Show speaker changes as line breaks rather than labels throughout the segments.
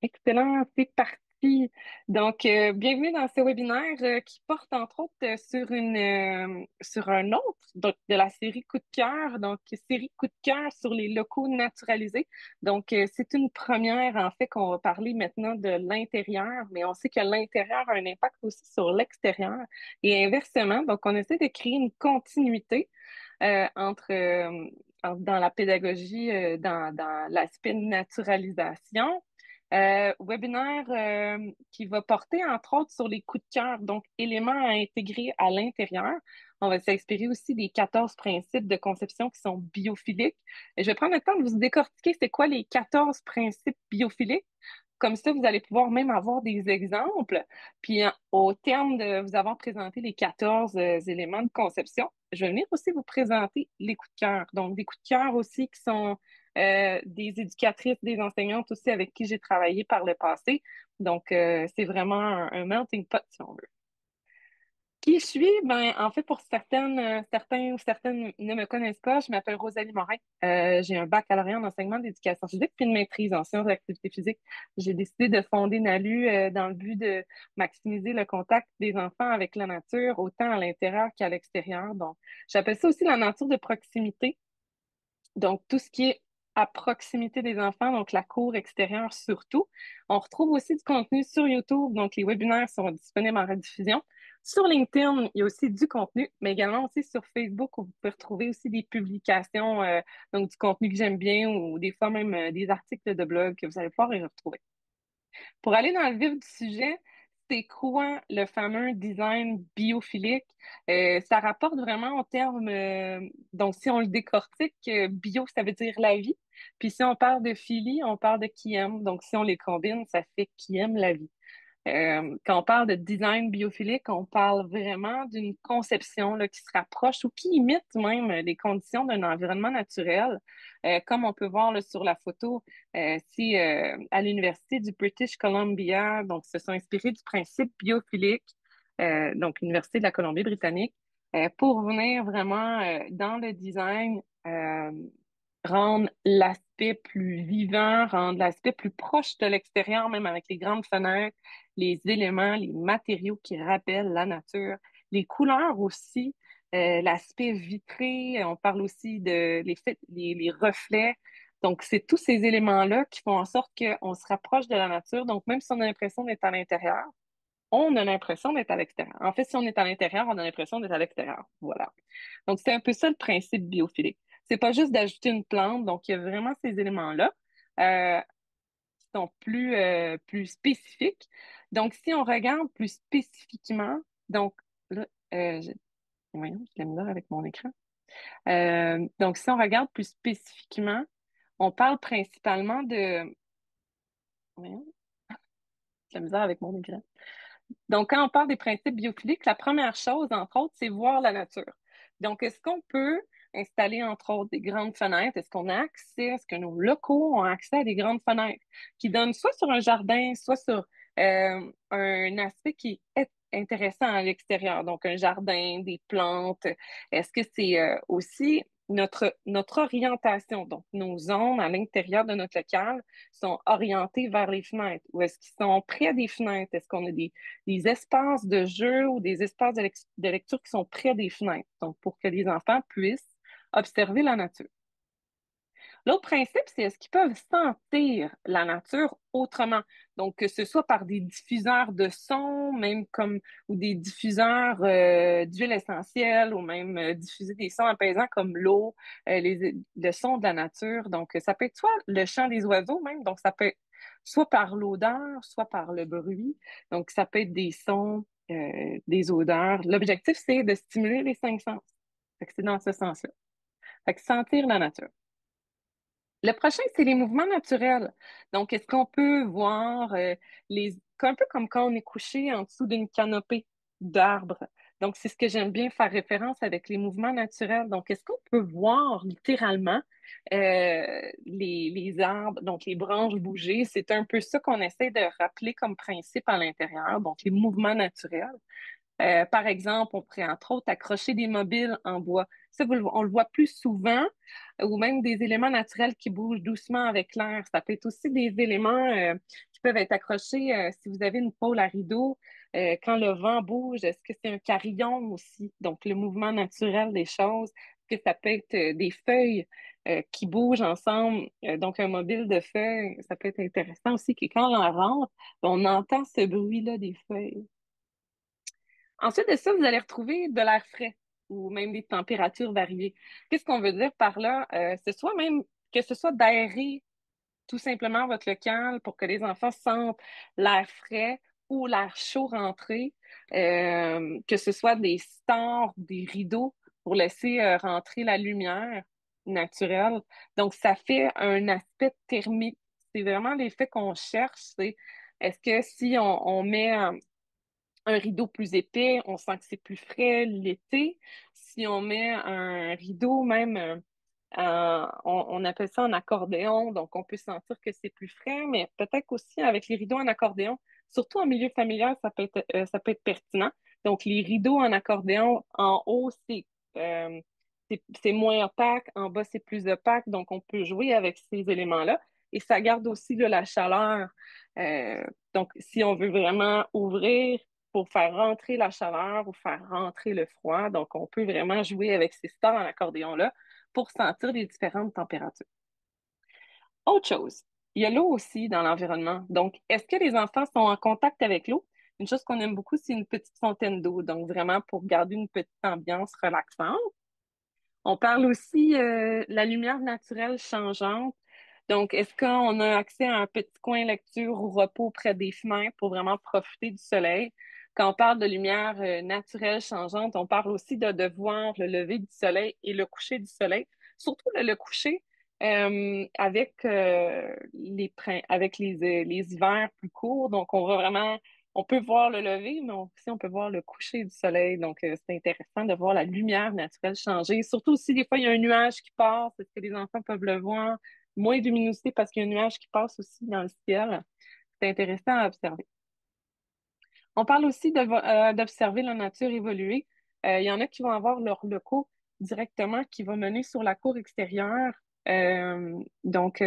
Excellent, c'est parti. Donc, bienvenue dans ce webinaire qui porte entre autres sur un autre donc, de la série Coup de cœur, donc série Coup de cœur sur les locaux naturalisés. Donc, c'est une première en fait qu'on va parler maintenant de l'intérieur, mais on sait que l'intérieur a un impact aussi sur l'extérieur et inversement. Donc, on essaie de créer une continuité dans la pédagogie, dans l'aspect naturalisation. Webinaire qui va porter entre autres sur les coups de cœur, donc éléments à intégrer à l'intérieur. On va s'inspirer aussi des 14 principes de conception qui sont biophiliques. Et je vais prendre le temps de vous décortiquer c'est quoi les 14 principes biophiliques. Comme ça, vous allez pouvoir même avoir des exemples. Puis, au terme de vous avoir présenté les 14 éléments de conception, je vais venir aussi vous présenter les coups de cœur. Donc, des coups de cœur aussi qui sont des éducatrices, des enseignantes aussi avec qui j'ai travaillé par le passé. Donc, c'est vraiment un melting pot, si on veut. Qui je suis? Ben, en fait, pour certains ou certaines ne me connaissent pas, je m'appelle Rosalie Morin. J'ai un baccalauréat en enseignement d'éducation physique puis une maîtrise en sciences de l'activité physique. J'ai décidé de fonder NALU dans le but de maximiser le contact des enfants avec la nature, autant à l'intérieur qu'à l'extérieur. Donc, j'appelle ça aussi la nature de proximité. Donc, tout ce qui est à proximité des enfants, donc la cour extérieure surtout. On retrouve aussi du contenu sur YouTube, donc les webinaires sont disponibles en rediffusion. Sur LinkedIn, il y a aussi du contenu, mais également aussi sur Facebook où vous pouvez retrouver aussi des publications, donc du contenu que j'aime bien ou des fois même des articles de blog que vous allez pouvoir y retrouver. Pour aller dans le vif du sujet, c'est quoi le fameux design biophilique? Ça rapporte vraiment en termes, donc si on le décortique, bio, ça veut dire la vie. Puis si on parle de philie, on parle de qui aime. Donc si on les combine, ça fait qui aime la vie. Quand on parle de design biophilique, on parle vraiment d'une conception là, qui se rapproche ou qui imite même les conditions d'un environnement naturel. Comme on peut voir là, sur la photo, si à l'Université du British Columbia, donc se sont inspirés du principe biophilique, donc l'Université de la Colombie-Britannique, pour venir vraiment dans le design. Rendre l'aspect plus vivant, rendre l'aspect plus proche de l'extérieur, même avec les grandes fenêtres, les éléments, les matériaux qui rappellent la nature, les couleurs aussi, l'aspect vitré, on parle aussi de les reflets. Donc, c'est tous ces éléments-là qui font en sorte qu'on se rapproche de la nature. Donc, même si on a l'impression d'être à l'intérieur, on a l'impression d'être à l'extérieur. En fait, si on est à l'intérieur, on a l'impression d'être à l'extérieur. Voilà. Donc, c'est un peu ça le principe biophilique. C'est pas juste d'ajouter une plante. Donc, il y a vraiment ces éléments-là qui sont plus spécifiques. Donc, si on regarde plus spécifiquement, donc, là, voyons, j'ai de la misère avec mon écran. Donc, si on regarde plus spécifiquement, on parle principalement de, voyons, j'ai de la misère avec mon écran. Donc, quand on parle des principes biophiliques, la première chose, entre autres, c'est voir la nature. Donc, est-ce qu'on peut installer, entre autres, des grandes fenêtres? Est-ce qu'on a accès, est-ce que nos locaux ont accès à des grandes fenêtres qui donnent soit sur un jardin, soit sur un aspect qui est intéressant à l'extérieur, donc un jardin, des plantes. Est-ce que c'est aussi notre orientation, donc nos zones à l'intérieur de notre local sont orientées vers les fenêtres ou est-ce qu'ils sont près des fenêtres? Est-ce qu'on a des espaces de jeu ou des espaces de lecture qui sont près des fenêtres, donc pour que les enfants puissent observer la nature. L'autre principe, c'est est-ce qu'ils peuvent sentir la nature autrement? Donc, que ce soit par des diffuseurs de sons, même comme, ou des diffuseurs d'huile essentielle, ou même diffuser des sons apaisants comme l'eau, le son de la nature. Donc, ça peut être soit le chant des oiseaux même, donc ça peut être soit par l'odeur, soit par le bruit. Donc, ça peut être des sons, des odeurs. L'objectif, c'est de stimuler les cinq sens. Fait que c'est dans ce sens-là. Fait que sentir la nature. Le prochain, c'est les mouvements naturels. Donc, est-ce qu'on peut voir un peu comme quand on est couché en dessous d'une canopée d'arbres. Donc, c'est ce que j'aime bien faire référence avec les mouvements naturels. Donc, est-ce qu'on peut voir littéralement les arbres, donc les branches bouger? C'est un peu ça qu'on essaie de rappeler comme principe à l'intérieur, donc les mouvements naturels. Par exemple, on pourrait entre autres accrocher des mobiles en bois. Ça, on le voit plus souvent, ou même des éléments naturels qui bougent doucement avec l'air. Ça peut être aussi des éléments qui qui peuvent être accrochés si vous avez une pôle à rideau. Quand le vent bouge, est-ce que c'est un carillon aussi? Donc, le mouvement naturel des choses. Est-ce que ça peut être des feuilles qui bougent ensemble? Donc, un mobile de feuilles, ça peut être intéressant aussi que quand on rentre, on entend ce bruit-là des feuilles. Ensuite de ça, vous allez retrouver de l'air frais ou même des températures variées. Qu'est-ce qu'on veut dire par là? C'est soit même que ce soit d'aérer tout simplement votre local pour que les enfants sentent l'air frais ou l'air chaud rentrer, que ce soit des stores, des rideaux pour laisser rentrer la lumière naturelle. Donc, ça fait un aspect thermique. C'est vraiment l'effet qu'on cherche. C'est est-ce que si on met un rideau plus épais, on sent que c'est plus frais l'été. Si on met un rideau même, on appelle ça en accordéon, donc on peut sentir que c'est plus frais, mais peut-être aussi avec les rideaux en accordéon, surtout en milieu familial, ça peut être pertinent. Donc les rideaux en accordéon, en haut, c'est moins opaque, en bas, c'est plus opaque, donc on peut jouer avec ces éléments-là. Et ça garde aussi là, la chaleur. Euh, donc, si on veut vraiment ouvrir pour faire rentrer la chaleur ou faire rentrer le froid. Donc, on peut vraiment jouer avec ces stars en accordéon-là pour sentir les différentes températures. Autre chose, il y a l'eau aussi dans l'environnement. Donc, est-ce que les enfants sont en contact avec l'eau? Une chose qu'on aime beaucoup, c'est une petite fontaine d'eau. Donc, vraiment pour garder une petite ambiance relaxante. On parle aussi de la lumière naturelle changeante. Donc, est-ce qu'on a accès à un petit coin lecture ou repos près des fenêtres pour vraiment profiter du soleil? Quand on parle de lumière naturelle changeante, on parle aussi de voir le lever du soleil et le coucher du soleil. Surtout le coucher avec les hivers plus courts. Donc, on peut voir le lever, mais aussi on peut voir le coucher du soleil. Donc, c'est intéressant de voir la lumière naturelle changer. Surtout aussi, des fois, il y a un nuage qui passe. Est-ce que les enfants peuvent le voir? Moins de luminosité parce qu'il y a un nuage qui passe aussi dans le ciel. C'est intéressant à observer. On parle aussi d'observer la nature évoluer. Il y en a qui vont avoir leur locaux directement qui vont mener sur la cour extérieure. Donc,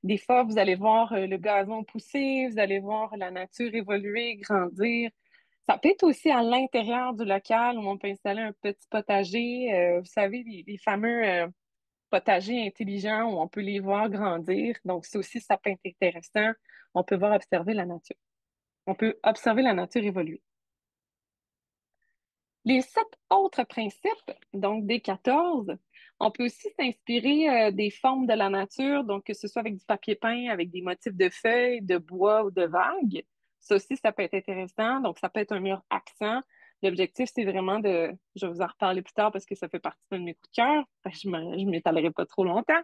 des fois, vous allez voir le gazon pousser, vous allez voir la nature évoluer, grandir. Ça peut être aussi à l'intérieur du local où on peut installer un petit potager. Vous savez, les fameux potagers intelligents où on peut les voir grandir. Donc, ça aussi, ça peut être intéressant. On peut voir observer la nature. On peut observer la nature évoluer. Les 7 autres principes, donc des 14, on peut aussi s'inspirer des formes de la nature, donc que ce soit avec du papier peint, avec des motifs de feuilles, de bois ou de vagues. Ça aussi, ça peut être intéressant. Donc, ça peut être un mur accent. L'objectif, c'est vraiment je vais vous en reparler plus tard parce que ça fait partie de mes coups de cœur. Fait que je m'étalerai pas trop longtemps.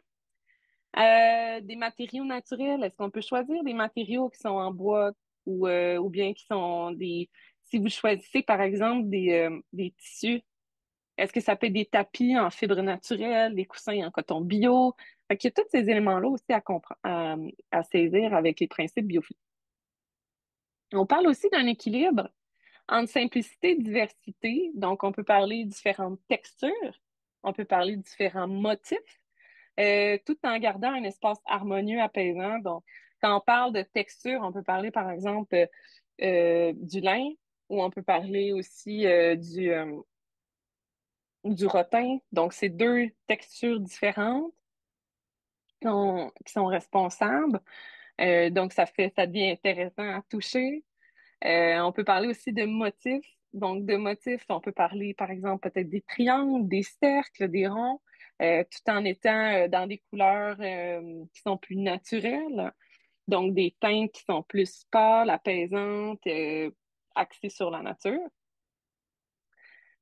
Des matériaux naturels. Est-ce qu'on peut choisir des matériaux qui sont en bois ou bien qui sont des... Si vous choisissez, par exemple, des tissus, est-ce que ça peut être des tapis en fibre naturelle, des coussins en coton bio? Fait qu'il y a tous ces éléments-là aussi à comprendre, à saisir avec les principes biophiliques. On parle aussi d'un équilibre entre simplicité et diversité. Donc, on peut parler différentes textures, on peut parler différents motifs, tout en gardant un espace harmonieux, apaisant. Donc, quand on parle de texture, on peut parler, par exemple, du lin, ou on peut parler aussi du rotin. Donc, c'est deux textures différentes qui sont responsables. Donc, ça devient intéressant à toucher. On peut parler aussi de motifs. Donc, de motifs, on peut parler, par exemple, peut-être des triangles, des cercles, des ronds, tout en étant dans des couleurs qui sont plus naturelles. Donc, des teintes qui sont plus pâles, apaisantes, axées sur la nature.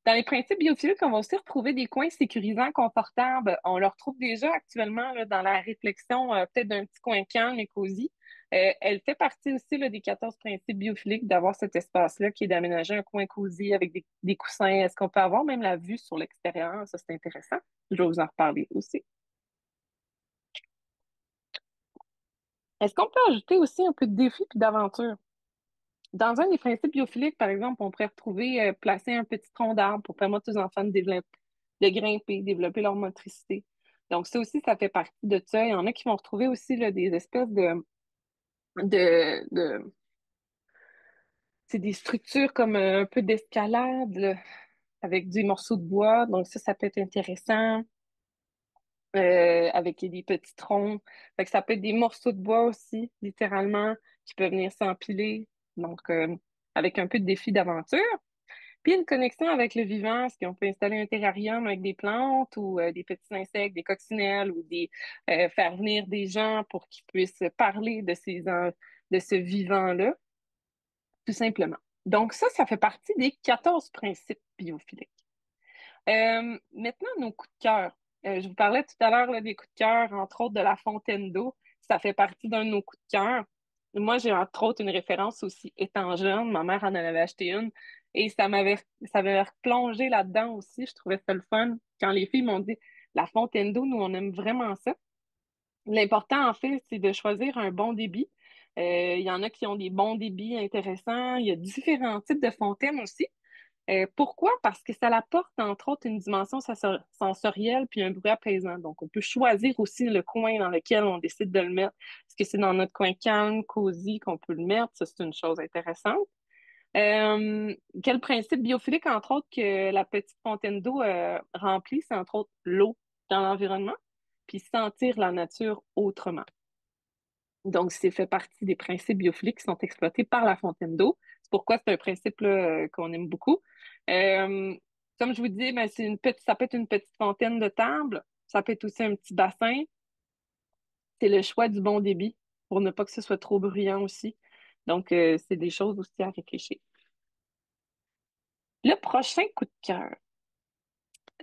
Dans les principes biophiliques, on va aussi retrouver des coins sécurisants, confortables. On le retrouve déjà actuellement là, dans la réflexion, peut-être d'un petit coin calme et cosy. Elle fait partie aussi là, des 14 principes biophiliques d'avoir cet espace-là qui est d'aménager un coin cosy avec des coussins. Est-ce qu'on peut avoir même la vue sur l'extérieur? Ça, c'est intéressant. Je vais vous en reparler aussi. Est-ce qu'on peut ajouter aussi un peu de défi et d'aventure? Dans un des principes biophiliques, par exemple, on pourrait retrouver placer un petit tronc d'arbre pour permettre aux enfants de grimper, développer leur motricité. Donc, ça aussi, ça fait partie de ça. Il y en a qui vont retrouver aussi là, des espèces de c'est des structures comme un peu d'escalade, là, avec des morceaux de bois. Donc ça peut être intéressant. Avec des petits troncs. Fait que ça peut être des morceaux de bois aussi, littéralement, qui peuvent venir s'empiler. Donc, avec un peu de défi d'aventure. Puis une connexion avec le vivant, est-ce qu'on peut installer un terrarium avec des plantes ou des petits insectes, des coccinelles ou des faire venir des gens pour qu'ils puissent parler de de ce vivant-là, tout simplement. Donc ça fait partie des 14 principes biophiliques. Maintenant, nos coups de cœur. Je vous parlais tout à l'heure là, des coups de cœur, entre autres de la fontaine d'eau. Ça fait partie d'un de nos coups de cœur. Moi, j'ai entre autres une référence aussi étant jeune. Ma mère en avait acheté une et ça m'avait replongé là-dedans aussi. Je trouvais ça le fun. Quand les filles m'ont dit la fontaine d'eau, nous, on aime vraiment ça. L'important, en fait, c'est de choisir un bon débit. Il y en a qui ont des bons débits intéressants. Il y a différents types de fontaines aussi. Pourquoi? Parce que ça apporte, entre autres, une dimension sensorielle puis un bruit apaisant. Donc, on peut choisir aussi le coin dans lequel on décide de le mettre. Est-ce que c'est dans notre coin calme, cosy qu'on peut le mettre? Ça, c'est une chose intéressante. Quel principe biophilique, entre autres, que la petite fontaine d'eau remplit, c'est entre autres l'eau dans l'environnement, puis sentir la nature autrement. Donc, c'est fait partie des principes biophiliques qui sont exploités par la fontaine d'eau. C'est pourquoi c'est un principe là, qu'on aime beaucoup. Euh, Comme je vous dis, ben, ça peut être une petite fontaine de table, ça peut être aussi un petit bassin. C'est le choix du bon débit pour ne pas que ce soit trop bruyant aussi. Donc, c'est des choses aussi à réfléchir. Le prochain coup de cœur.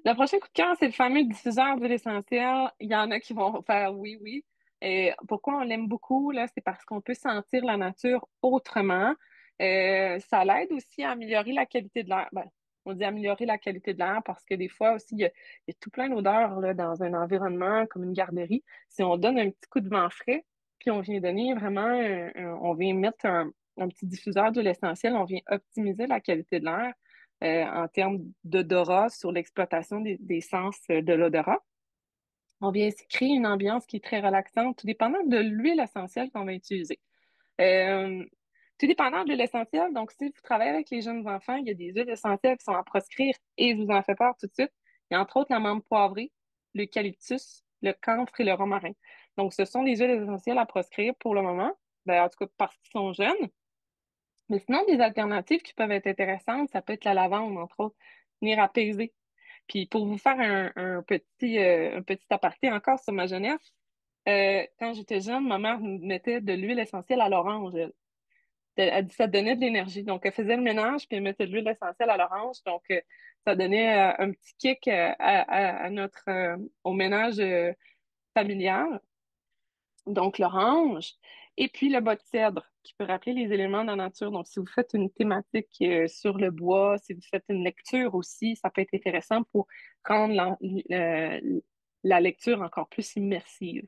Le prochain coup de cœur, c'est le fameux diffuseur d'huile essentielle. Il y en a qui vont faire oui, oui. Et pourquoi on l'aime beaucoup, là, c'est parce qu'on peut sentir la nature autrement. Ça l'aide aussi à améliorer la qualité de l'air. Ben, on dit améliorer la qualité de l'air parce que des fois aussi, il y a tout plein d'odeurs là, dans un environnement comme une garderie. Si on donne un petit coup de vent frais, puis on vient donner vraiment, on vient mettre un petit diffuseur d'huile essentielle, on vient optimiser la qualité de l'air en termes d'odorat sur l'exploitation des sens de l'odorat. On vient ainsi créer une ambiance qui est très relaxante, tout dépendant de l'huile essentielle qu'on va utiliser. Euh, Tout dépendant de l'huile essentielle, donc si vous travaillez avec les jeunes enfants, il y a des huiles essentielles qui sont à proscrire et je vous en fais part tout de suite. Il y a entre autres la menthe poivrée, l'eucalyptus, le camphre et le romarin. Donc, ce sont les huiles essentielles à proscrire pour le moment, ben, en tout cas parce qu'ils sont jeunes. Mais sinon, des alternatives qui peuvent être intéressantes, ça peut être la lavande, entre autres, venir apaiser. Puis pour vous faire un petit aparté encore sur ma jeunesse, quand j'étais jeune, ma mère me mettait de l'huile essentielle à l'orange. Elle dit que ça donnait de l'énergie. Donc, elle faisait le ménage, puis elle mettait de l'huile essentielle à l'orange. Donc, ça donnait un petit kick au ménage familial. Donc, l'orange. Et puis, le bas de cèdre, qui peut rappeler les éléments de la nature. Donc, si vous faites une thématique sur le bois, si vous faites une lecture aussi, ça peut être intéressant pour rendre la lecture encore plus immersive.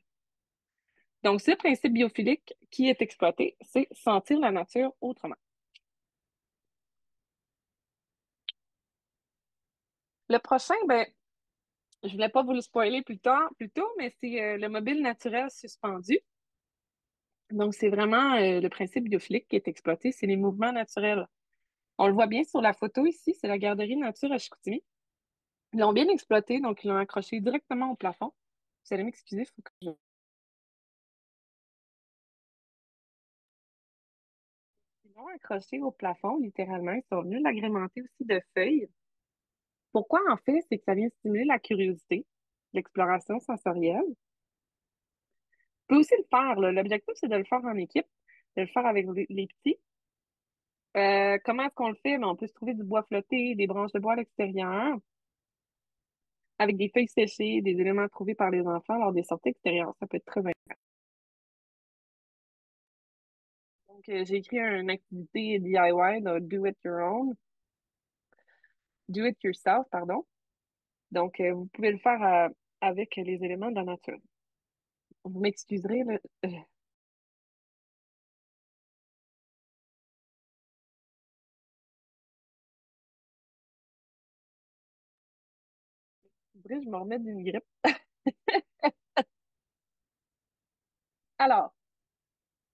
Donc, ce principe biophilique qui est exploité, c'est sentir la nature autrement. Le prochain, ben, je voulais pas vous le spoiler plus tôt, mais c'est le mobile naturel suspendu. Donc, c'est vraiment le principe biophilique qui est exploité, c'est les mouvements naturels. On le voit bien sur la photo ici, c'est la garderie nature à Chicoutimi. Ils l'ont bien exploité, donc ils l'ont accroché directement au plafond. Vous allez m'excuser, il faut que je... Ils l'ont accroché au plafond, littéralement. Ils sont venus l'agrémenter aussi de feuilles. Pourquoi, en fait? C'est que ça vient stimuler la curiosité, l'exploration sensorielle. On peut aussi le faire, là. L'objectif, c'est de le faire en équipe, de le faire avec les petits. Comment est-ce qu'on le fait? Ben, on peut se trouver du bois flotté, des branches de bois à l'extérieur, avec des feuilles séchées, des éléments trouvés par les enfants lors des sorties extérieures. Ça peut être très intéressant. Donc, j'ai écrit une activité DIY, donc do it yourself, pardon. Donc, vous pouvez le faire avec les éléments de la nature. Vous m'excuserez, là, je me remets d'une grippe. Alors,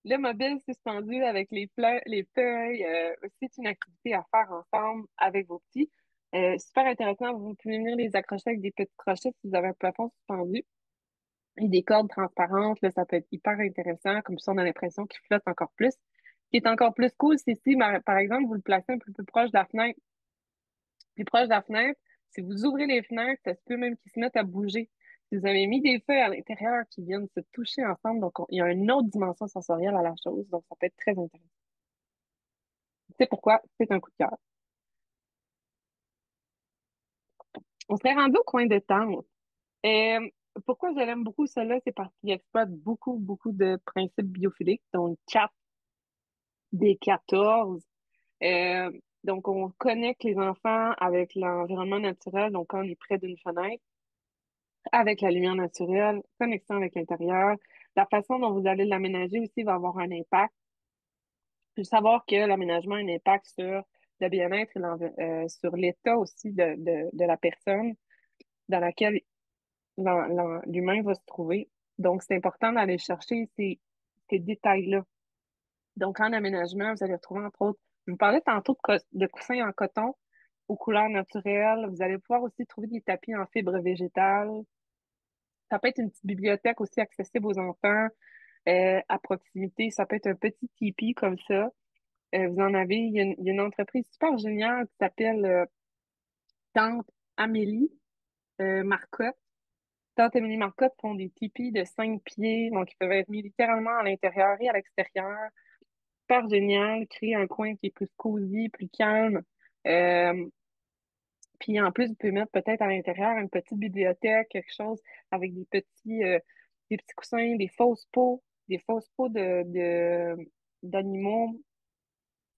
Le mobile suspendu avec les feuilles, c'est une activité à faire ensemble avec vos petits. Super intéressant. Vous pouvez venir les accrocher avec des petits crochets si vous avez un plafond suspendu. Et des cordes transparentes, là, ça peut être hyper intéressant. Comme ça, on a l'impression qu'il flotte encore plus. Ce qui est encore plus cool, c'est si, par exemple, vous le placez un peu plus proche de la fenêtre. Plus proche de la fenêtre, si vous ouvrez les fenêtres, ça se peut même qu'ils se mettent à bouger. Si vous avez mis des feuilles à l'intérieur qui viennent se toucher ensemble, donc il y a une autre dimension sensorielle à la chose, donc ça peut être très intéressant. C'est pourquoi c'est un coup de cœur. On serait rendu au coin de tente. Euh, Pourquoi je l'aime beaucoup, cela, c'est parce qu'il exploite beaucoup, beaucoup de principes biophiliques, dont 4 des 14. Euh, donc, on connecte les enfants avec l'environnement naturel, donc quand on est près d'une fenêtre, avec la lumière naturelle, connexion avec l'intérieur. La façon dont vous allez l'aménager aussi va avoir un impact. Il faut savoir que l'aménagement a un impact sur le bien-être et sur l'état aussi de la personne dans laquelle l'humain va se trouver. Donc, c'est important d'aller chercher ces détails-là. Donc, en aménagement, vous allez retrouver, entre autres, je vous parlais tantôt de coussins en coton aux couleurs naturelles. Vous allez pouvoir aussi trouver des tapis en fibres végétales. Ça peut être une petite bibliothèque aussi accessible aux enfants à proximité. Ça peut être un petit tipi comme ça. Vous en avez, il y a une entreprise super géniale qui s'appelle Tante Amélie Marcotte. Tante Amélie Marcotte font des tipis de 5 pieds, donc ils peuvent être mis littéralement à l'intérieur et à l'extérieur. Super génial, créer un coin qui est plus cosy, plus calme. Euh, Puis en plus, vous pouvez mettre peut-être à l'intérieur une petite bibliothèque, quelque chose avec des petits coussins, des fausses peaux d'animaux.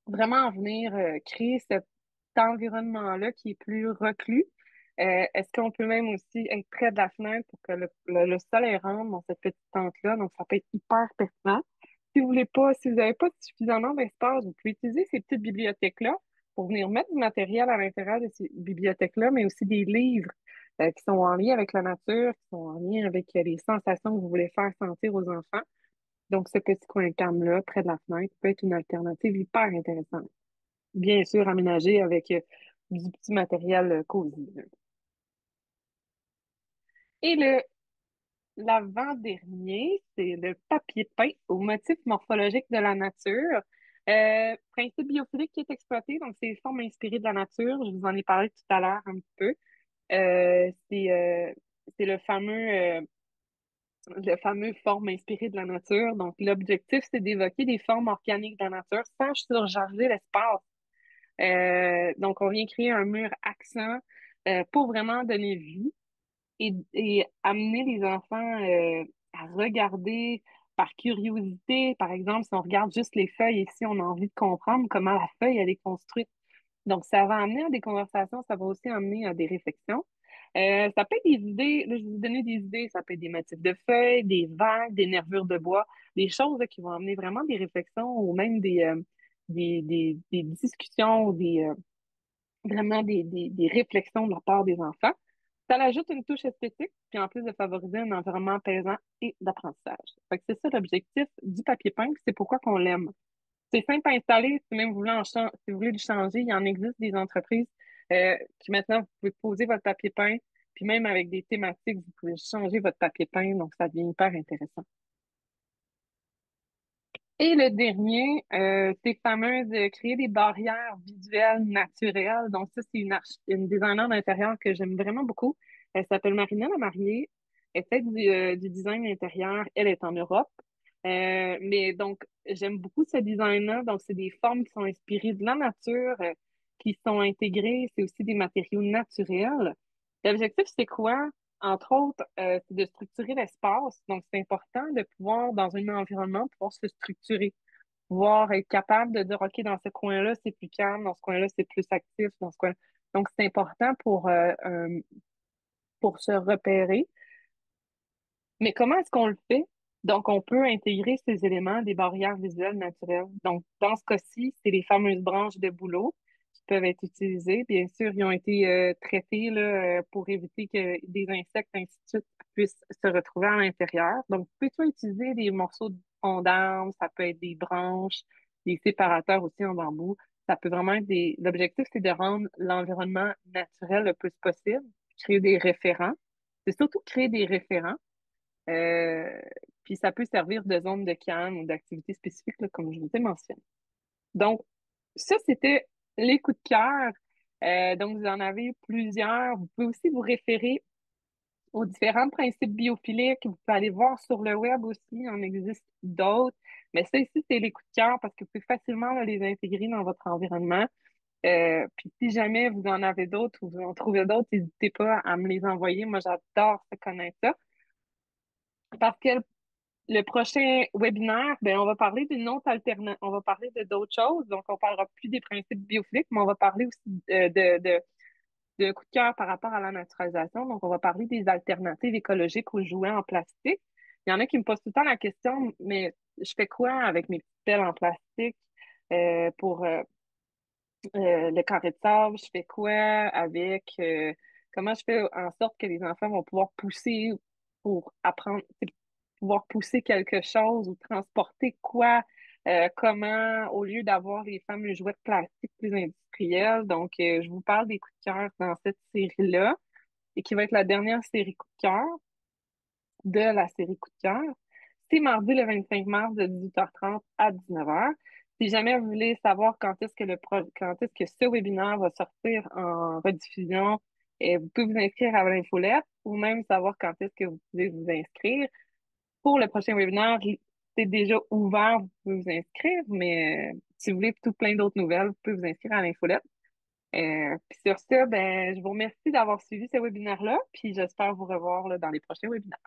Vraiment venir créer cet environnement-là qui est plus reclus. Est-ce qu'on peut même aussi être près de la fenêtre pour que le soleil rentre dans cette petite tente-là? Donc, ça peut être hyper pertinent. Si vous n'avez pas suffisamment d'espace, vous pouvez utiliser ces petites bibliothèques-là pour venir mettre du matériel à l'intérieur de ces bibliothèques-là, mais aussi des livres qui sont en lien avec la nature, qui sont en lien avec les sensations que vous voulez faire sentir aux enfants. Donc, ce petit coin calme-là, près de la fenêtre, peut être une alternative hyper intéressante. Bien sûr, aménagé avec du petit matériel cosy, là. Et l'avant-dernier, c'est le papier peint au motif morphologique de la nature. Principe biophilique qui est exploité, donc c'est une forme inspirée de la nature. Je vous en ai parlé tout à l'heure un petit peu. Euh, c'est euh, c'est le fameux forme inspirée de la nature. Donc, l'objectif, c'est d'évoquer des formes organiques de la nature sans surcharger l'espace. Donc, on vient créer un mur accent pour vraiment donner vie et amener les enfants à regarder par curiosité. Par exemple, si on regarde juste les feuilles ici, on a envie de comprendre comment la feuille, elle est construite. Donc, ça va amener à des conversations, ça va aussi amener à des réflexions. Ça peut être des idées, là, je vais vous donner des idées, ça peut être des motifs de feuilles, des vagues, des nervures de bois, des choses là, qui vont amener vraiment des réflexions ou même des discussions ou vraiment des réflexions de la part des enfants. Ça ajoute une touche esthétique, puis en plus de favoriser un environnement apaisant et d'apprentissage. Fait que c'est ça l'objectif du papier peint, puis c'est pourquoi qu'on l'aime. C'est simple à installer, si même vous voulez si vous voulez le changer, il y en existe des entreprises qui maintenant, vous pouvez poser votre papier peint, puis même avec des thématiques, vous pouvez changer votre papier peint, donc ça devient hyper intéressant. Et le dernier, c'est fameuse créer des barrières visuelles naturelles. Donc ça, c'est une designer d'intérieur que j'aime vraiment beaucoup. Elle s'appelle Marina Lamarié. Elle fait du design intérieur. Elle est en Europe. Mais donc, j'aime beaucoup ce design-là. Donc, c'est des formes qui sont inspirées de la nature, qui sont intégrées. C'est aussi des matériaux naturels. L'objectif, c'est quoi? Entre autres, c'est de structurer l'espace. Donc, c'est important de pouvoir, dans un environnement, pouvoir se structurer, pouvoir être capable de dire, OK, dans ce coin-là, c'est plus calme, dans ce coin-là, c'est plus actif, dans ce coin. Donc, c'est important pour se repérer. Mais comment est-ce qu'on le fait? Donc, on peut intégrer ces éléments des barrières visuelles naturelles. Donc, dans ce cas-ci, c'est les fameuses branches de bouleau qui peuvent être utilisées. Bien sûr, ils ont été traités là, pour éviter que des insectes, ainsi de suite, puissent se retrouver à l'intérieur. Donc, vous pouvez soit utiliser des morceaux troncs d'arbres, ça peut être des branches, des séparateurs aussi en bambou. Ça peut vraiment être des... L'objectif, c'est de rendre l'environnement naturel le plus possible, créer des référents. C'est surtout créer des référents. Euh, Puis ça peut servir de zone de calme ou d'activité spécifique, là, comme je vous ai mentionné. Donc, ça, c'était les coups de cœur. Donc, vous en avez plusieurs. Vous pouvez aussi vous référer aux différents principes biophiliques. Vous pouvez aller voir sur le web aussi, il en existe d'autres. Mais ça ici, c'est les coups de cœur parce que vous pouvez facilement là, les intégrer dans votre environnement. Puis si jamais vous en avez d'autres ou vous en trouvez d'autres, n'hésitez pas à me les envoyer. Moi, j'adore ça, connaître ça. Parce que le prochain webinaire, ben, on va parler d'une autre alternative. On va parler de d'autres choses. Donc, on parlera plus des principes biophiliques, mais on va parler aussi de coup de cœur par rapport à la naturalisation. Donc, on va parler des alternatives écologiques aux jouets en plastique. Il y en a qui me posent tout le temps la question, mais je fais quoi avec mes petites pelles en plastique pour le carré de sable? Je fais quoi avec comment je fais en sorte que les enfants vont pouvoir pousser pour apprendre, pouvoir pousser quelque chose ou transporter quoi, comment, au lieu d'avoir les fameux jouets de plastique plus industriels. Donc, je vous parle des coups de cœur dans cette série-là et qui va être la dernière série coup de cœur de la série coup de cœur. C'est mardi le 25 mars de 18h30 à 19h. Si jamais vous voulez savoir quand est-ce que ce webinaire va sortir en rediffusion, vous pouvez vous inscrire à l'infolette ou même savoir quand est-ce que vous pouvez vous inscrire. Pour le prochain webinaire, c'est déjà ouvert, vous pouvez vous inscrire, mais si vous voulez tout plein d'autres nouvelles, vous pouvez vous inscrire à l'infolette. Puis sur ça, ben, je vous remercie d'avoir suivi ce webinaire-là, puis j'espère vous revoir là, dans les prochains webinaires.